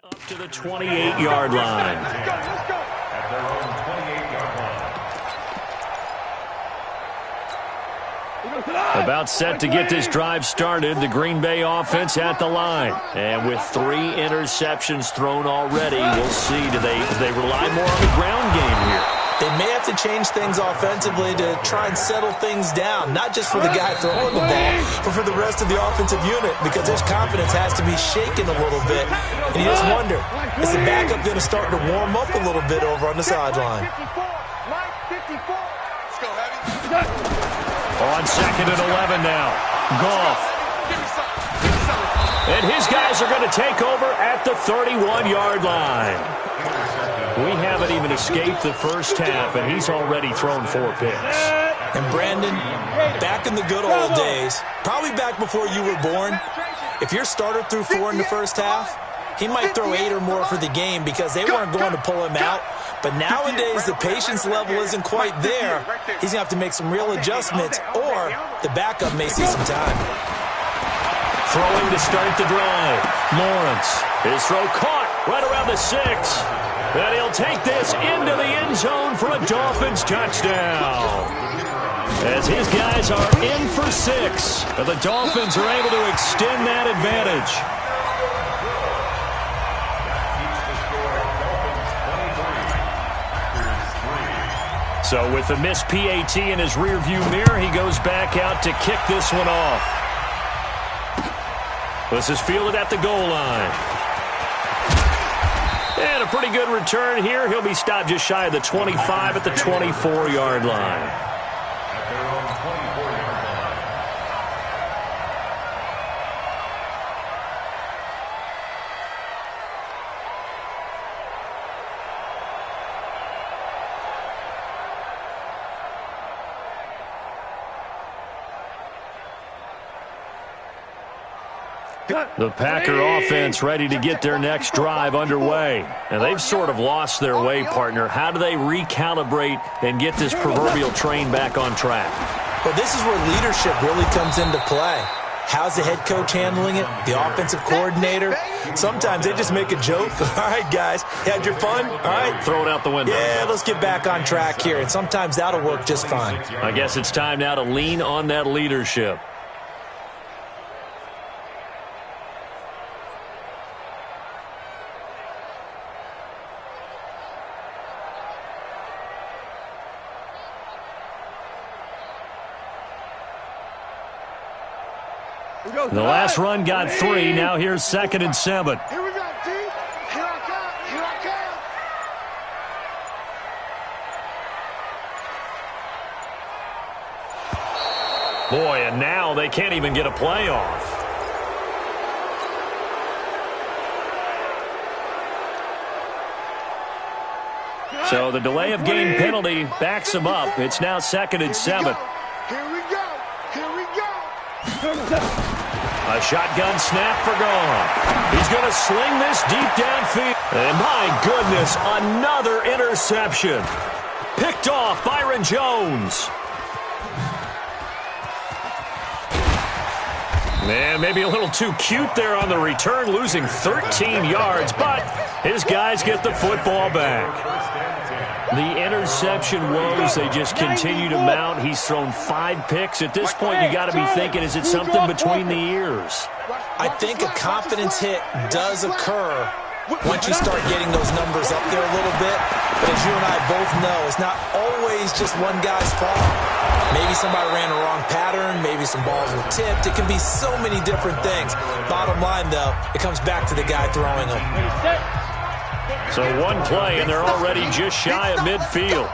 Up to the 28-yard line. At their own 28-yard line. About set to get this drive started, the Green Bay offense at the line. And with 3 interceptions thrown already, we'll see. Do they rely more on the ground game here? They may have to change things offensively to try and settle things down, not just for the guy throwing the ball, but for the rest of the offensive unit, because their confidence has to be shaken a little bit. And you just wonder, is the backup going to start to warm up a little bit over on the sideline? On 2nd and 11 now. Goff. And his guys are going to take over at the 31-yard line. We haven't even escaped the first half, and he's already thrown 4 picks. And Brandon, back in the good old days, probably back before you were born, if your starter threw 4 in the first half, he might throw 8 or more for the game because they weren't going to pull him out. But nowadays, the patience level isn't quite there. He's going to have to make some real adjustments, or the backup may see some time. Throwing to start the drive. Lawrence. His throw caught right around the 6. And he'll take this into the end zone for a Dolphins touchdown. As his guys are in for 6. And the Dolphins are able to extend that advantage. So with the missed PAT in his rearview mirror, he goes back out to kick this one off. This is fielded at the goal line. And a pretty good return here. He'll be stopped just shy of the 25 at the 24-yard line. The Packer offense ready to get their next drive underway. And they've sort of lost their way, partner. How do they recalibrate and get this proverbial train back on track? Well, this is where leadership really comes into play. How's the head coach handling it? The offensive coordinator? Sometimes they just make a joke. All right, guys, you had your fun? All right. Throw it out the window. Yeah, let's get back on track here. And sometimes that'll work just fine. I guess it's time now to lean on that leadership. The last run got 3. Now here's 2nd and 7. Here we go, T. Here I come. Here I come. Boy, and now they can't even get a play off. So the delay of game penalty backs him up. It's now 2nd and 7. Here we go. Here we go. A shotgun snap for Goff. He's going to sling this deep downfield. And my goodness, another interception. Picked off Byron Jones. Man, maybe a little too cute there on the return, losing 13 yards, but his guys get the football back. The interception woes, they just continue to mount. He's thrown 5 picks. At this point, you got to be thinking, is it something between the ears? I think a confidence hit does occur once you start getting those numbers up there a little bit. But as you and I both know, it's not always just one guy's fault. Maybe somebody ran a wrong pattern. Maybe some balls were tipped. It can be so many different things. Bottom line, though, it comes back to the guy throwing them. So one play, and they're already just shy of midfield.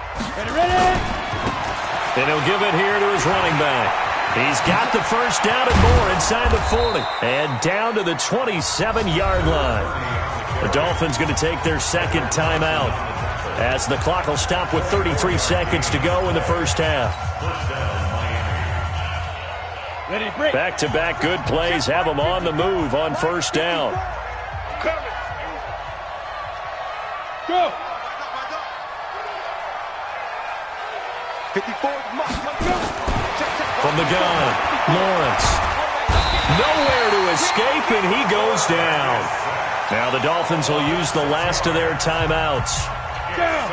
And he'll give it here to his running back. He's got the first down and more inside the 40. And down to the 27-yard line. The Dolphins going to take their 2nd timeout as the clock will stop with 33 seconds to go in the first half. Back-to-back good plays have them on the move on first down. Go. 54. From the gun, Lawrence. Nowhere to escape, and he goes down. Now the Dolphins will use the last of their timeouts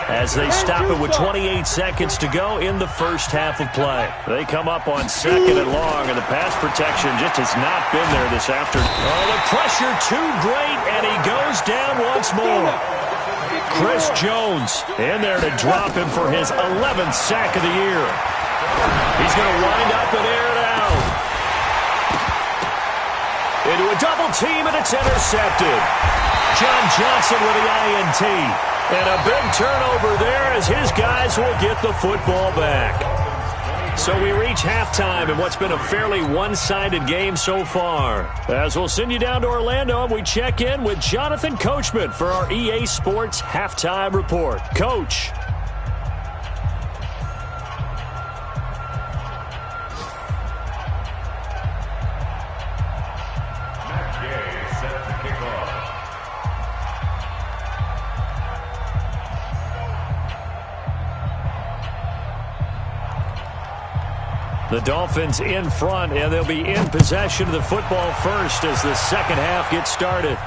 as they stop it with 28 seconds to go in the first half of play. They come up on 2nd and long, and the pass protection just has not been there this afternoon. Oh, the pressure too great, and he goes down once more. Chris Jones in there to drop him for his 11th sack of the year. He's going to wind up and air it out. Into a double team, and it's intercepted. John Johnson with the INT. And a big turnover there as his guys will get the football back. So we reach halftime in what's been a fairly one-sided game so far. As we'll send you down to Orlando, and we check in with Jonathan Coachman for our EA Sports Halftime Report. Coach. The Dolphins in front, and they'll be in possession of the football first as the second half gets started.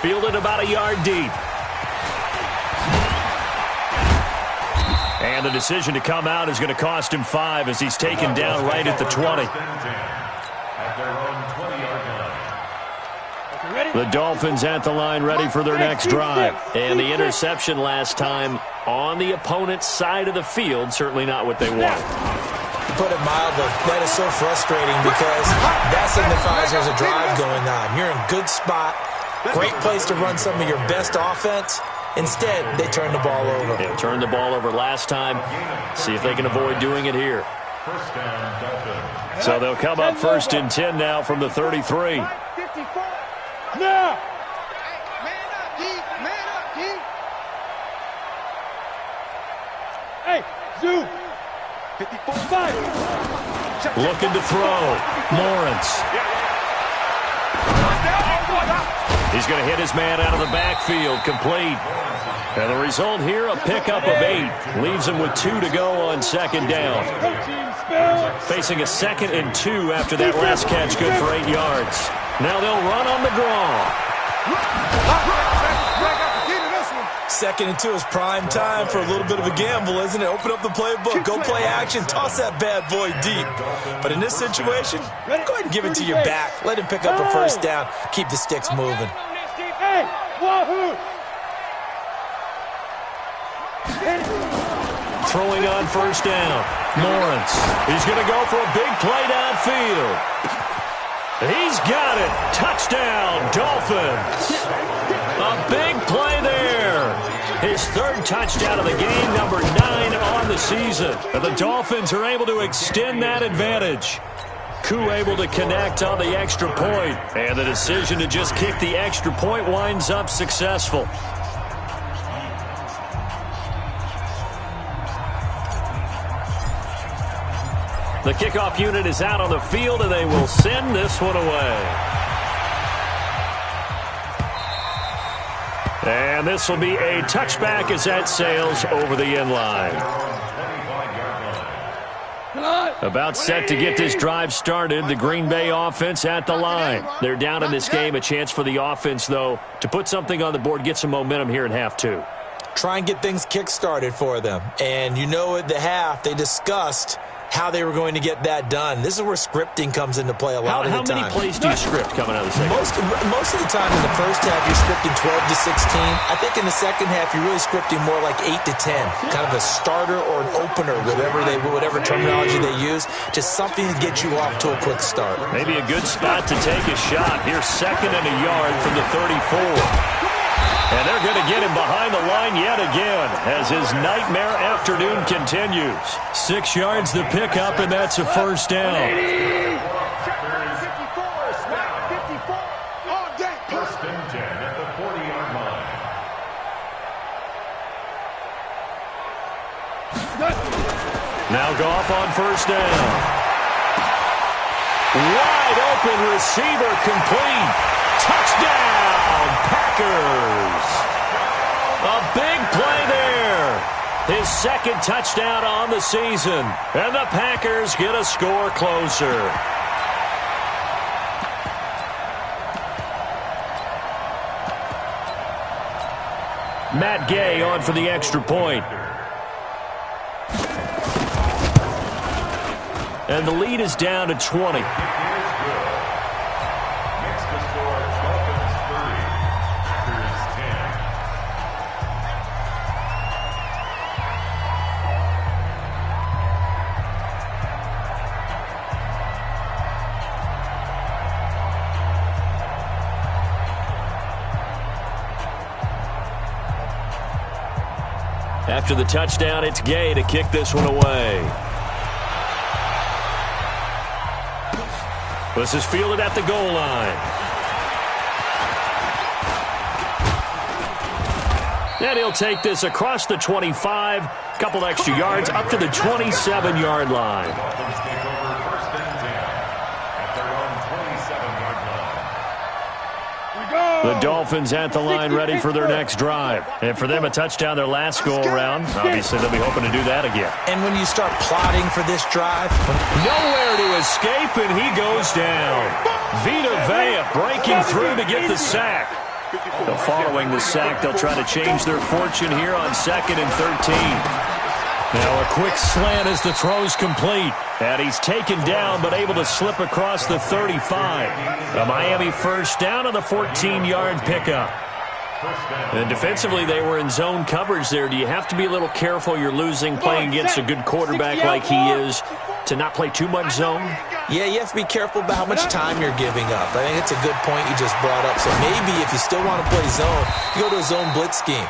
Fielded about a yard deep. And the decision to come out is going to cost him 5 as he's taken down right at the 20. The Dolphins at the line ready for their next drive. And the interception last time on the opponent's side of the field, certainly not what they want. Put it mildly, that is so frustrating because that signifies there's a drive going on. You're in a good spot, great place to run some of your best offense. Instead, they turn the ball over. They turned the ball over last time. See if they can avoid doing it here. So they'll come up 1st and 10 now from the 33. Now! Hey, Zoo! 54. Looking to throw. Lawrence. He's going to hit his man out of the backfield. Complete. And the result here, a pickup of 8. Leaves him with 2 to go on 2nd down. Facing a 2nd and 2 after that last catch, good for 8 yards. Now they'll run on the draw. 2nd and 2 is prime time for a little bit of a gamble, isn't it? Open up the playbook, go play action, toss that bad boy deep. But in this situation, go ahead and give it to your back. Let him pick up a 1st down. Keep the sticks moving. Hey, wahoo! Throwing on 1st down. Lawrence. He's going to go for a big play downfield. He's got it. Touchdown, Dolphins. A big play there. His 3rd touchdown of the game, number 9 on the season. And the Dolphins are able to extend that advantage. Koo able to connect on the extra point. And the decision to just kick the extra point winds up successful. The kickoff unit is out on the field, and they will send this one away. And this will be a touchback as that sails over the end line. About set to get this drive started, the Green Bay offense at the line. They're down in this game, a chance for the offense, though, to put something on the board, get some momentum here in half 2. Try and get things kick-started for them. And you know at the half, they discussed how they were going to get that done. This is where scripting comes into play a lot of the time. How many plays do you script coming out of the second? Most of the time in the first half, you're scripting 12 to 16. I think in the second half, you're really scripting more like 8 to 10. Kind of a starter or an opener, whatever terminology they use. Just something to get you off to a quick start. Maybe a good spot to take a shot. Here's 2nd and a yard from the 34. And they're going to get him behind the line yet again as his nightmare afternoon continues. 6 yards the pickup, and that's a 1st down. 1st and 10 at the 40-yard line. Now Goff on 1st down. Wide open receiver complete. Touchdown, Packers. A big play there. His 2nd touchdown on the season. And the Packers get a score closer. Matt Gay on for the extra point. And the lead is down to 20. Next to score, Dolphins 30. Packers 10. After the touchdown, it's Gay to kick this one away. This is fielded at the goal line. And he'll take this across the 25, a couple extra yards up to the 27-yard line. Dolphins take over first and 10 at their own 27-yard line. The Dolphins at the line ready for their next drive. And for them, a touchdown their last go-around. Obviously, they'll be hoping to do that again. And when you start plotting for this drive, Nowhere to escape, and he goes down. Vita Vea breaking through to get the sack. Following the sack, they'll try to change their fortune here on 2nd and 13. Now a quick slant as the throw's complete. And he's taken down but able to slip across the 35. A Miami first down on the 14-yard pickup. And defensively, they were in zone coverage there. Do you have to be a little careful? You're losing playing against a good quarterback like he is to not play too much zone? yeah, you have to be careful about how much time you're giving up. I think it's a good point you just brought up. So maybe if you still want to play zone, you go to a zone blitz scheme.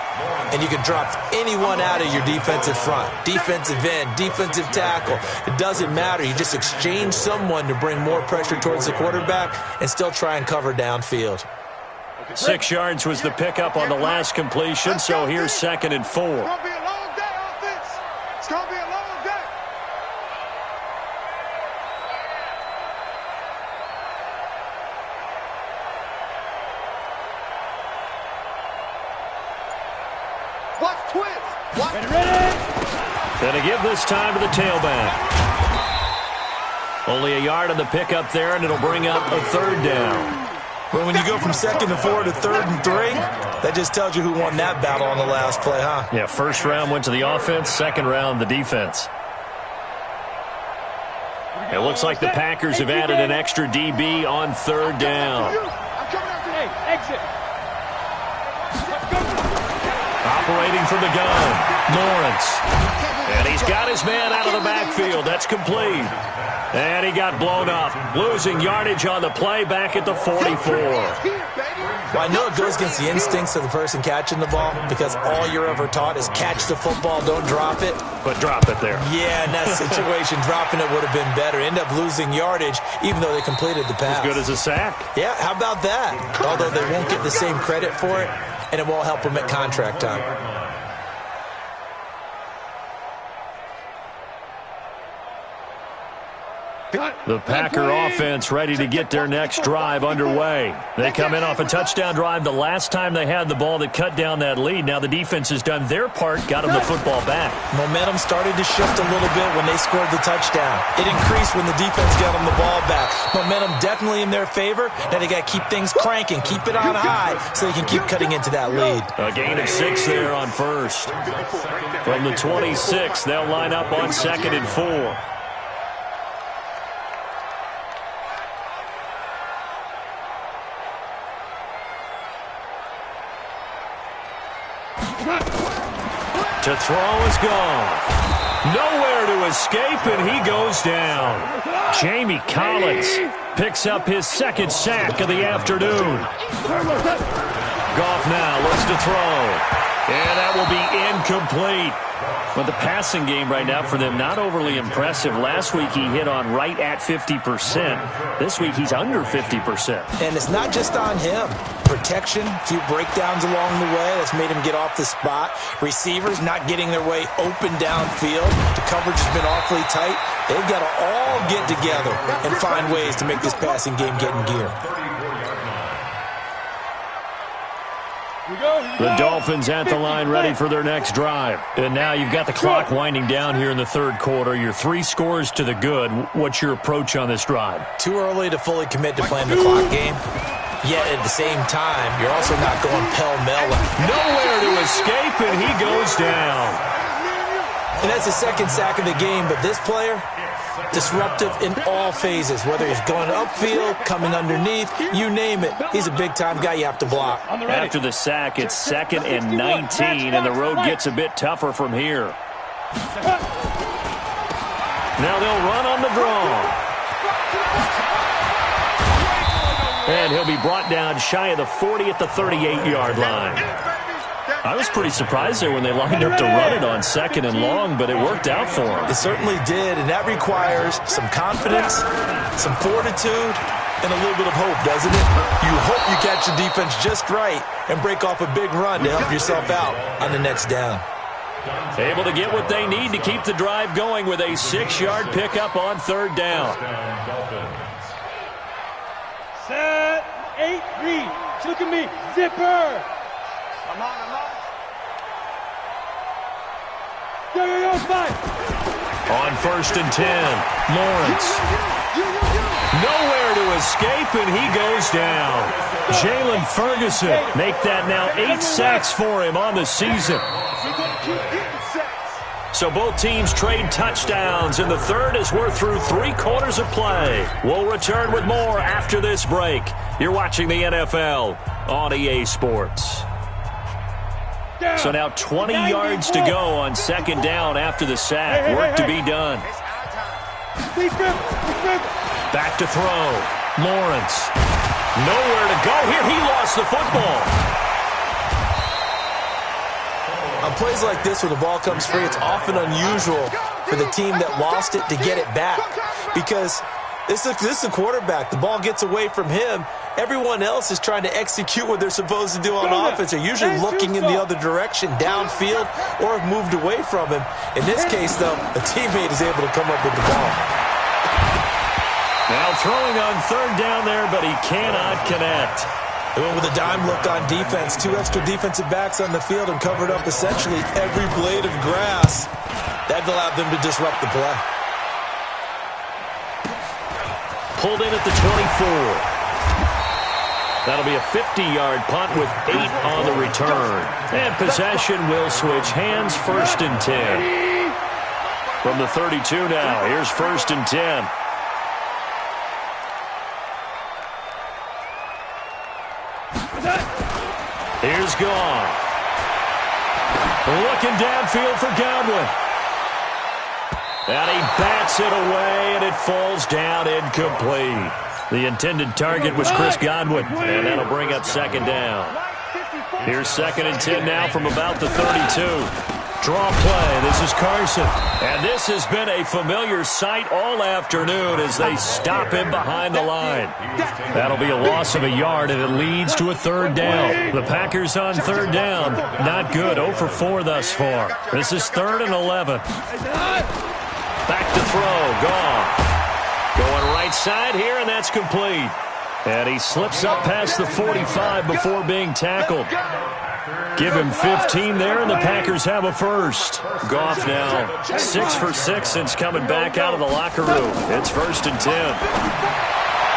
And you can drop anyone out of your defensive front. Defensive end, defensive tackle. It doesn't matter. You just exchange someone to bring more pressure towards the quarterback and still try and cover downfield. 6 yards was the pickup on the last completion, so here's 2nd and 4. It's going to be a long day, offense. It's going to be a long day. Watch twist. Ready? Going to give this time to the tailback. Only a yard on the pickup there, and it'll bring up a 3rd down. Well, when you go from 2nd and 4 to 3rd and 3, that just tells you who won that battle on the last play, huh? Yeah, first round went to the offense, second round the defense. It looks like the Packers have added an extra DB on 3rd down. I'm coming out today. Exit. Operating from the gun, Lawrence. And he's got his man out of the backfield. That's complete. And he got blown up, losing yardage on the play back at the 44. Well, I know it goes against the instincts of the person catching the ball because all you're ever taught is catch the football, don't drop it. But drop it there. Yeah, in that situation, dropping it would have been better. End up losing yardage even though they completed the pass. As good as a sack. Yeah, how about that? Although they won't get the same credit for it, and it won't help them at contract time. The Packer offense ready to get their next drive underway. They come in off a touchdown drive the last time they had the ball that cut down that lead. Now the defense has done their part, got them the football back. Momentum started to shift a little bit when they scored the touchdown. It increased when the defense got them the ball back. Momentum definitely in their favor. Now they got to keep things cranking, keep it on high so they can keep cutting into that lead. A gain of 6 there on first. From the 26, they'll line up on 2nd and 4. To throw is gone. Nowhere to escape, and he goes down. Jamie Collins picks up his 2nd sack of the afternoon. Goff now looks to throw. And that will be incomplete. But the passing game right now for them, not overly impressive. Last week he hit on right at 50%. This week he's under 50%. And it's not just on him. Protection, a few breakdowns along the way. That's made him get off the spot. Receivers not getting their way open downfield. The coverage has been awfully tight. They've got to all get together and find ways to make this passing game get in gear. The Dolphins at the line ready for their next drive. And now you've got the clock winding down here in the 3rd quarter. You're 3 scores to the good. What's your approach on this drive? Too early to fully commit to playing the clock game. Yet at the same time, you're also not going pell-mell. Nowhere to escape, and he goes down. And that's the second sack of the game, but this player, disruptive in all phases, whether he's going upfield, coming underneath, you name it. He's a big-time guy you have to block. After the sack, it's 2nd and 19, and the road gets a bit tougher from here. Now they'll run on the draw. And he'll be brought down shy of the 40 at the 38-yard line. I was pretty surprised there when they lined up to run it on 2nd and long, but it worked out for him. It certainly did, and that requires some confidence, some fortitude, and a little bit of hope, doesn't it? You hope you catch the defense just right and break off a big run to help yourself out on the next down. Able to get what they need to keep the drive going with a 6-yard pickup on 3rd down. Set, 8, read. Look at me, zipper. I'm on. Yo, 5. On 1st and 10, Lawrence. Nowhere to escape, and he goes down. Jalen Ferguson make that now 8 sacks for him on the season. So both teams trade touchdowns, and the third as we're through 3 quarters of play. We'll return with more after this break. You're watching the NFL on EA Sports. So now 20 yards to go on 2nd down after the sack. Work to be done. Back to throw. Lawrence. Nowhere to go here. He lost the football. On plays like this where the ball comes free, it's often unusual for the team that lost it to get it back. Because this is a quarterback. The ball gets away from him. Everyone else is trying to execute what they're supposed to do on offense. They're usually looking in the other direction, downfield, or have moved away from him. In this case, though, a teammate is able to come up with the ball. Now throwing on 3rd down there, but he cannot connect. They went with a dime look on defense. 2 extra defensive backs on the field and covered up essentially every blade of grass. That allowed them to disrupt the play. Pulled in at the 24. That'll be a 50-yard punt with 8 on the return. And possession will switch hands, 1st and 10. From the 32 now, here's 1st and 10. Here's Goff. Looking downfield for Godwin. And he bats it away, and it falls down incomplete. The intended target was Chris Godwin, and that'll bring up 2nd down. Here's 2nd and 10 now from about the 32. Draw play. This is Carson. And this has been a familiar sight all afternoon as they stop him behind the line. That'll be a loss of a yard, and it leads to a 3rd down. The Packers on 3rd down. Not good. 0 for 4 thus far. This is 3rd and 11. Back to throw. Goff. Going right side here, and that's complete. And he slips up past the 45 before being tackled. Give him 15 there, and the Packers have a first. Goff now 6 for 6 since coming back out of the locker room. It's 1st and 10.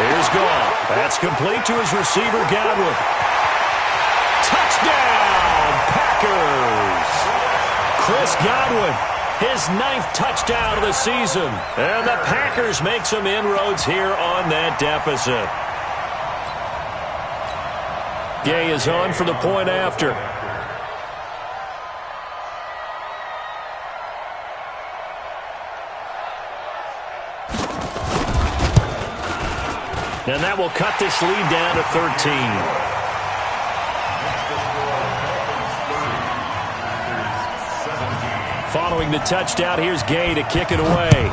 Here's Goff. That's complete to his receiver, Godwin. Touchdown, Packers! Chris Godwin, his 9th touchdown of the season. And the Packers make some inroads here on that deficit. Gay is on for the point after. And that will cut this lead down to 13. Following the touchdown, here's Gay to kick it away.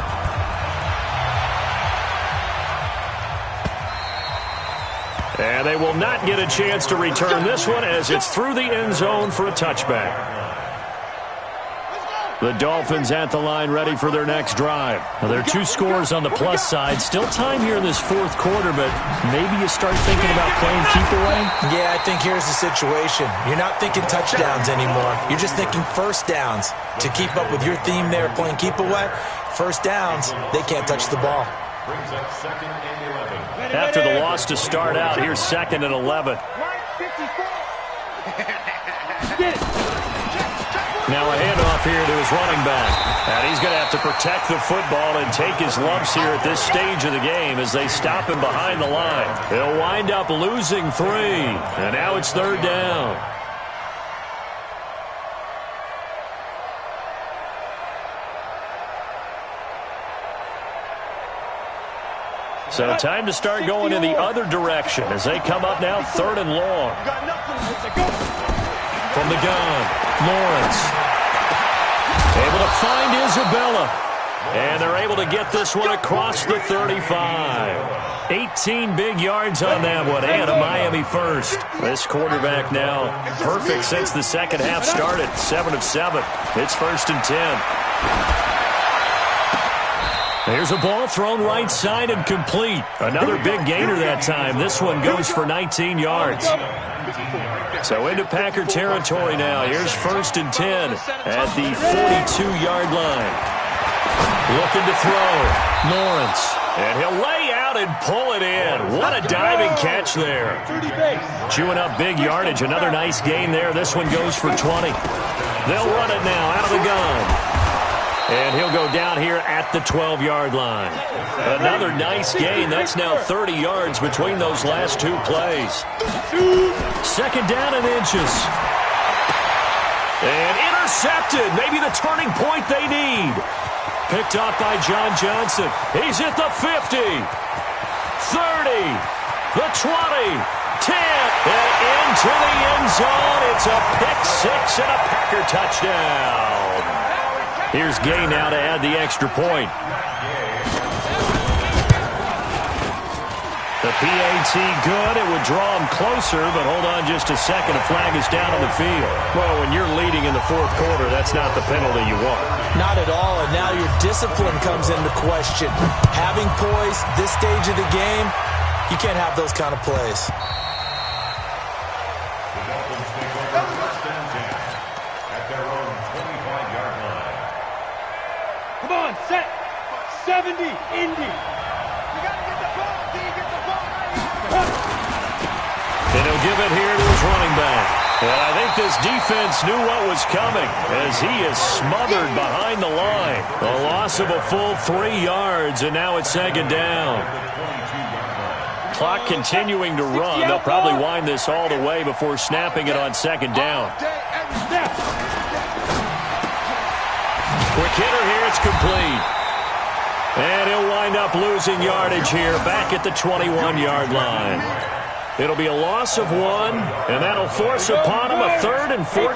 And they will not get a chance to return this one as it's through the end zone for a touchback. The Dolphins at the line ready for their next drive. Now, there are 2 scores on the plus side. Still time here in this 4th quarter, but maybe you start thinking about playing keep away? Yeah, I think here's the situation. You're not thinking touchdowns anymore. You're just thinking 1st downs. To keep up with your theme there, playing keep away, 1st downs, they can't touch the ball. Brings up 2nd and 11. After the loss to start out, here's 2nd and 11. Now a handoff here to his running back. And he's going to have to protect the football and take his lumps here at this stage of the game as they stop him behind the line. They'll wind up losing 3. And now it's 3rd down. So time to start going in the other direction as they come up now 3rd and long. From the gun, Lawrence. Able to find Isabella. And they're able to get this one across the 35. 18 big yards on that one, and a Miami first. This quarterback now perfect since the second half started. 7 of 7. It's 1st and 10. There's a ball thrown right side and complete. Another big gainer that time. This one goes for 19 yards. So into Packer territory now. Here's 1st and 10 at the 42-yard line. Looking to throw. Lawrence. And he'll lay out and pull it in. What a diving catch there. Chewing up big yardage. Another nice gain there. This one goes for 20. They'll run it now out of the gun. And he'll go down here at the 12-yard line. Another nice gain. That's now 30 yards between those last 2 plays. 2nd down and inches. And intercepted. Maybe the turning point they need. Picked up by John Johnson. He's at the 50. 30. The 20. 10. And into the end zone. It's a pick 6 and a Packer touchdown. Here's Gay now to add the extra point. The PAT good. It would draw him closer, but hold on just a second. A flag is down on the field. Well, when you're leading in the 4th quarter, that's not the penalty you want. Not at all, and now your discipline comes into question. Having poise this stage of the game, you can't have those kind of plays. Come on, set. 70, Indy. You got to get the ball. Get the ball. And he'll give it here to his running back. And I think this defense knew what was coming as he is smothered behind the line. A loss of a full 3 yards, and now it's 2nd down. Clock continuing to run. They'll probably wind this all the way before snapping it on 2nd down. Quick hitter here, it's complete. And he'll wind up losing yardage here back at the 21-yard line. It'll be a loss of 1, and that'll force upon him a 3rd and 14.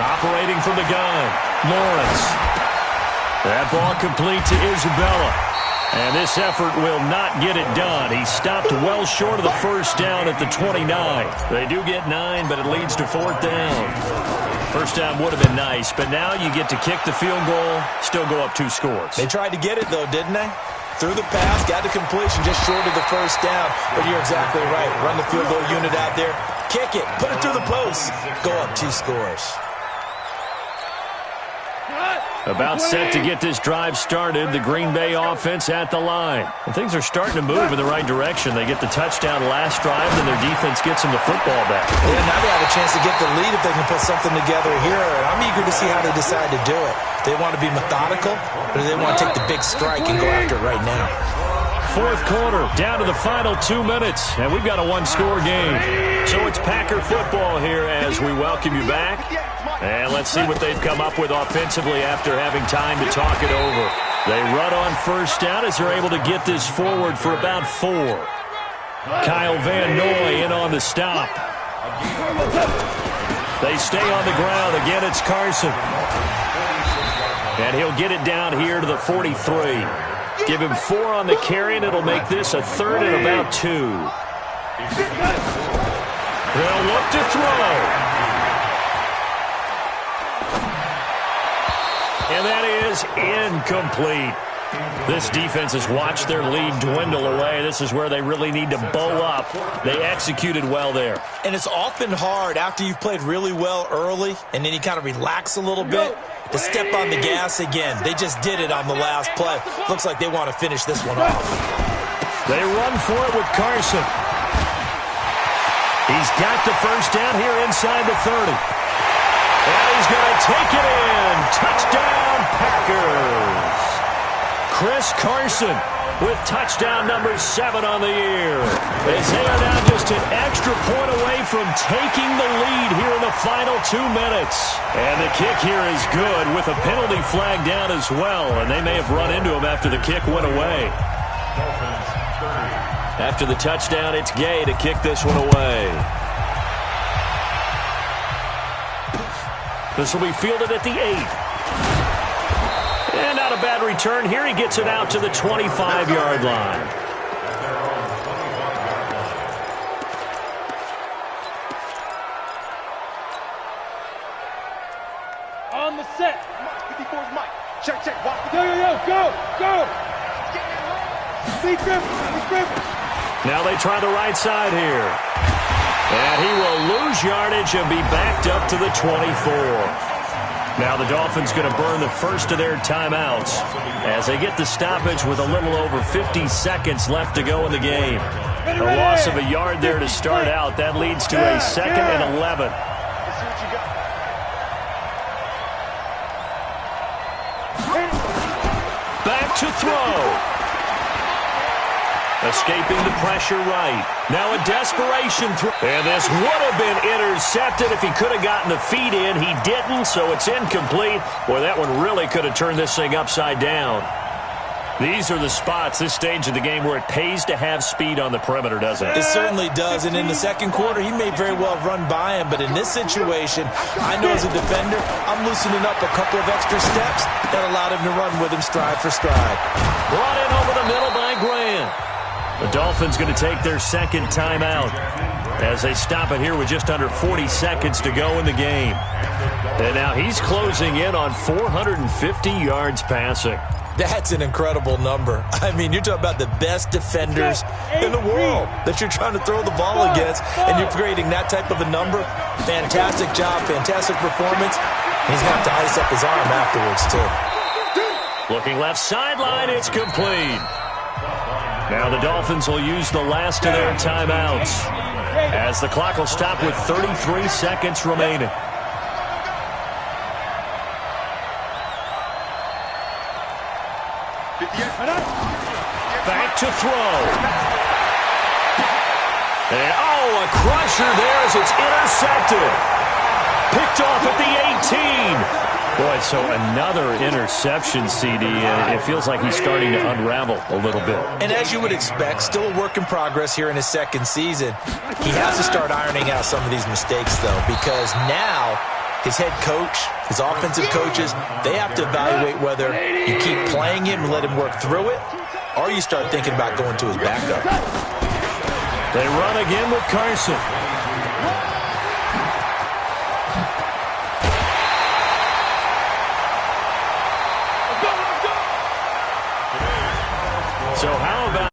Operating from the gun, Lawrence. That ball complete to Isabella. And this effort will not get it done. He stopped well short of the 1st down at the 29. They do get 9, but it leads to 4th down. 1st down would have been nice, but now you get to kick the field goal, still go up 2 scores. They tried to get it, though, didn't they? Threw the pass, got the completion just short of the 1st down. But you're exactly right. Run the field goal unit out there, kick it, put it through the post, go up 2 scores. About set to get this drive started, the Green Bay offense at the line. And things are starting to move in the right direction. They get the touchdown last drive, and their defense gets them the football back. Yeah, now they have a chance to get the lead if they can put something together here. And I'm eager to see how they decide to do it. They want to be methodical, or do they want to take the big strike and go after it right now? 4th quarter, down to the final 2 minutes, and we've got a 1-score game. So it's Packer football here as we welcome you back. And let's see what they've come up with offensively after having time to talk it over. They run on 1st down as they're able to get this forward for about 4. Kyle Van Noy in on the stop. They stay on the ground. Again, it's Carson. And he'll get it down here to the 43. Give him 4 on the carry, and it'll make this a 3rd and about 2. They'll look to throw. And that is incomplete. This defense has watched their lead dwindle away. This is where they really need to bow up. They executed well there. And it's often hard after you've played really well early and then you kind of relax a little bit to step on the gas again. They just did it on the last play. Looks like they want to finish this one off. They run for it with Carson. He's got the first down here inside the 30. And he's going to take it in. Touchdown, Packers. Chris Carson with touchdown number 7 on the year. As they are now just an extra point away from taking the lead here in the final 2 minutes. And the kick here is good with a penalty flag down as well. And they may have run into him after the kick went away. After the touchdown, it's Gay to kick this one away. This will be fielded at the 8. And not a bad return here. He gets it out to the 25-yard line. On the set. 54's Mike. Check, check. Watch. Go. Be Griffin. Now they try the right side here. And he will lose yardage and be backed up to the 24. Now the Dolphins going to burn the first of their timeouts as they get the stoppage with a little over 50 seconds left to go in the game. A loss of a yard there to start out. That leads to a 2nd and 11. Back to throw. Escaping the pressure right. Now a desperation throw. And this would have been intercepted if he could have gotten the feet in. He didn't, so it's incomplete. Boy, that one really could have turned this thing upside down. These are the spots, this stage of the game, where it pays to have speed on the perimeter, doesn't it? It certainly does. And in the second quarter, he may very well run by him. But in this situation, I know as a defender, I'm loosening up a couple of extra steps that allowed him to run with him stride for stride. Brought in over the middle by Grant. The Dolphins going to take their second timeout as they stop it here with just under 40 seconds to go in the game. And now he's closing in on 450 yards passing. That's an incredible number. I mean, you're talking about the best defenders in the world that you're trying to throw the ball against, and you're creating that type of a number. Fantastic job, fantastic performance. He's going to have to ice up his arm afterwards, too. Looking left sideline, it's complete. Now the Dolphins will use the last of their timeouts as the clock will stop with 33 seconds remaining. Back to throw. And, a crusher there as it's intercepted. Picked off at the 18. Boy, so another interception, CD, and it feels like he's starting to unravel a little bit. And as you would expect, still a work in progress here in his second season. He has to start ironing out some of these mistakes, though, because now his head coach, his offensive coaches, they have to evaluate whether you keep playing him and let him work through it, or you start thinking about going to his backup. They run again with Carson. So how about